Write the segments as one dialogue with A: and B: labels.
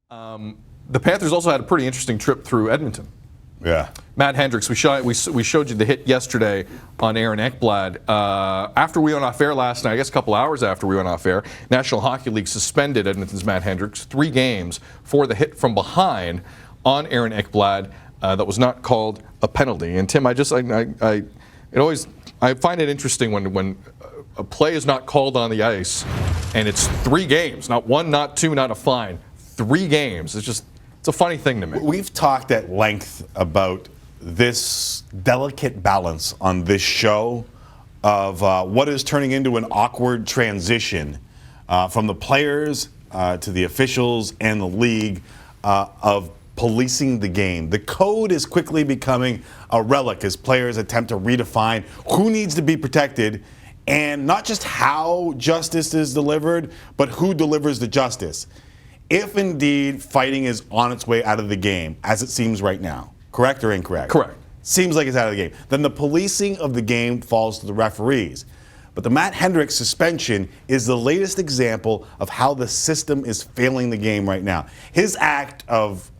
A: The Panthers also had a pretty interesting trip through Edmonton.
B: Yeah.
A: Matt Hendricks, we showed you the hit yesterday on Aaron Ekblad. After we went off air last night, I guess a couple hours after we went off air, National Hockey League suspended Edmonton's Matt Hendricks 3 games for the hit from behind on Aaron Ekblad that was not called a penalty. And Tim, I find it interesting when a play is not called on the ice and it's 3 games, not 1, not 2, not a fine. 3 games. It's a funny thing to me.
B: We've talked at length about this delicate balance on this show of what is turning into an awkward transition from the players to the officials and the league of policing the game. The code is quickly becoming a relic as players attempt to redefine who needs to be protected and not just how justice is delivered, but who delivers the justice. If indeed fighting is on its way out of the game, as it seems right now, correct or incorrect?
A: Correct.
B: Seems like it's out of the game. Then the policing of the game falls to the referees. But the Matt Hendricks suspension is the latest example of how the system is failing the game right now. His act of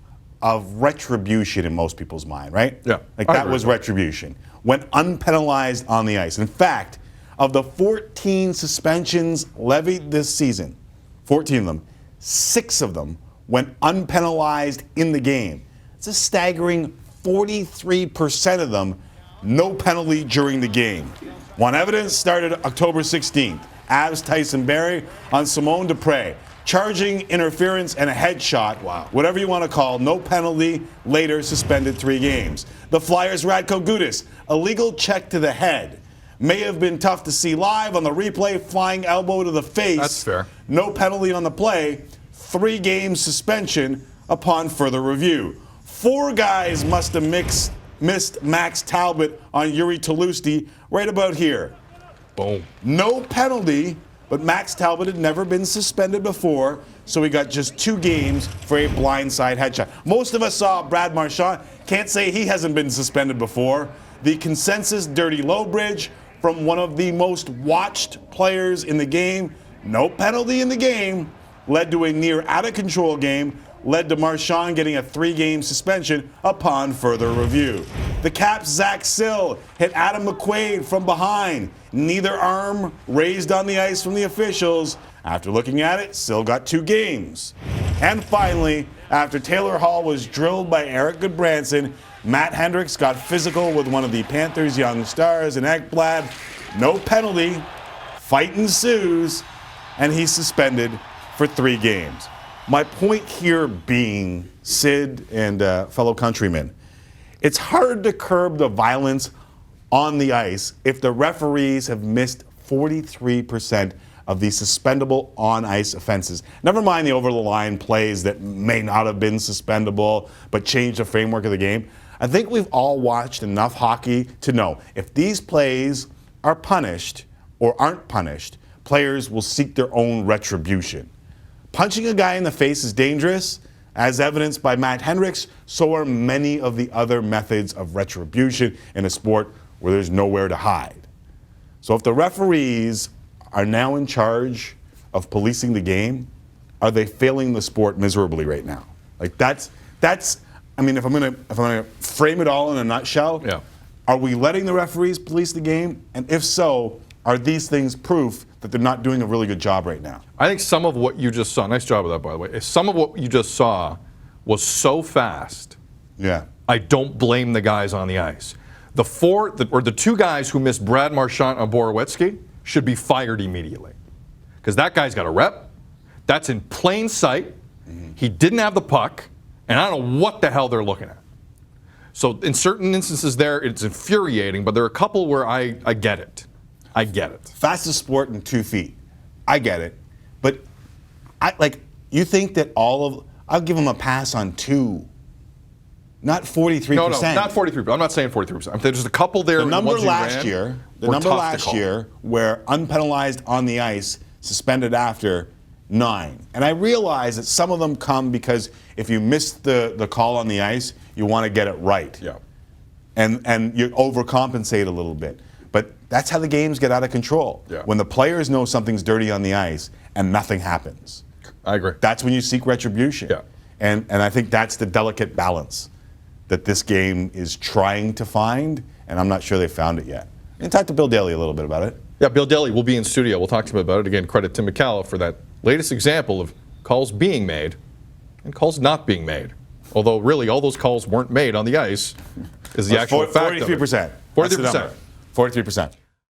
B: retribution in most people's mind, right?
A: Yeah.
B: Like that was retribution. Went unpenalized on the ice. In fact, of the 14 suspensions levied this season, 14 of them, 6 of them went unpenalized in the game. It's a staggering 43% of them, no penalty during the game. One evidence started October 16th. Avs Tyson Barrie on Simone Dupré. Charging interference and a headshot, whatever you want to call, no penalty, later suspended 3 games. The Flyers' Radko Gudas, illegal check to the head. May have been tough to see live on the replay, flying elbow to the face.
A: That's fair.
B: No penalty on the play. 3 game suspension upon further review. 4 guys must have missed Max Talbot on Yuri Tolusti right about here.
A: Boom.
B: No penalty, but Max Talbot had never been suspended before, so he got just 2 games for a blindside headshot. Most of us saw Brad Marchand. Can't say he hasn't been suspended before. The consensus dirty Lowbridge from one of the most watched players in the game. No penalty in the game. Led to a near out-of-control game, led to Marchand getting a 3-game suspension upon further review. The Caps' Zach Sill hit Adam McQuaid from behind. Neither arm raised on the ice from the officials. After looking at it, Sill got 2 games. And finally, after Taylor Hall was drilled by Eric Goodbranson, Matt Hendricks got physical with one of the Panthers' young stars, and Ekblad. No penalty. Fight ensues, and he's suspended for 3 games. My point here being, Sid and fellow countrymen, it's hard to curb the violence on the ice if the referees have missed 43% of the suspendable on-ice offenses. Never mind the over-the-line plays that may not have been suspendable but change the framework of the game. I think we've all watched enough hockey to know if these plays are punished or aren't punished, players will seek their own retribution. Punching a guy in the face is dangerous, as evidenced by Matt Hendricks. So are many of the other methods of retribution in a sport where there's nowhere to hide. So if the referees are now in charge of policing the game, are they failing the sport miserably right now? Like that's. I mean, if I'm gonna frame it all in a nutshell, are we letting the referees police the game? And if so, are these things proof that they're not doing a really good job right now?
A: I think some of what you just saw, nice job with that, by the way, some of what you just saw was so fast.
B: Yeah.
A: I don't blame the guys on the ice. The 2 guys who missed Brad Marchand and Borowiecki should be fired immediately. Because that guy's got a rep. That's in plain sight. Mm-hmm. He didn't have the puck. And I don't know what the hell they're looking at. So in certain instances there, it's infuriating, but there are a couple where I get it. I get it.
B: Fastest sport in 2 feet. I get it. But you think that I'll give them a pass on 2. Not 43%.
A: No, not 43%. I'm not saying 43%. There's just a couple there.
B: The number last year where unpenalized on the ice, suspended after, 9. And I realize that some of them come because if you miss the call on the ice, you want to get it right.
A: Yeah.
B: And you overcompensate a little bit. But that's how the games get out of control.
A: Yeah.
B: When the players know something's dirty on the ice and nothing happens.
A: I agree.
B: That's when you seek retribution.
A: Yeah.
B: And I think that's the delicate balance that this game is trying to find, and I'm not sure they found it yet. And talk to Bill Daly a little bit about it.
A: Yeah, Bill Daly will be in studio. We'll talk to him about it. Again, credit to McCalla for that latest example of calls being made and calls not being made. Although, really, all those calls weren't made on the ice is the actual fact of it.
B: 43%.
A: 43%.
B: 43%.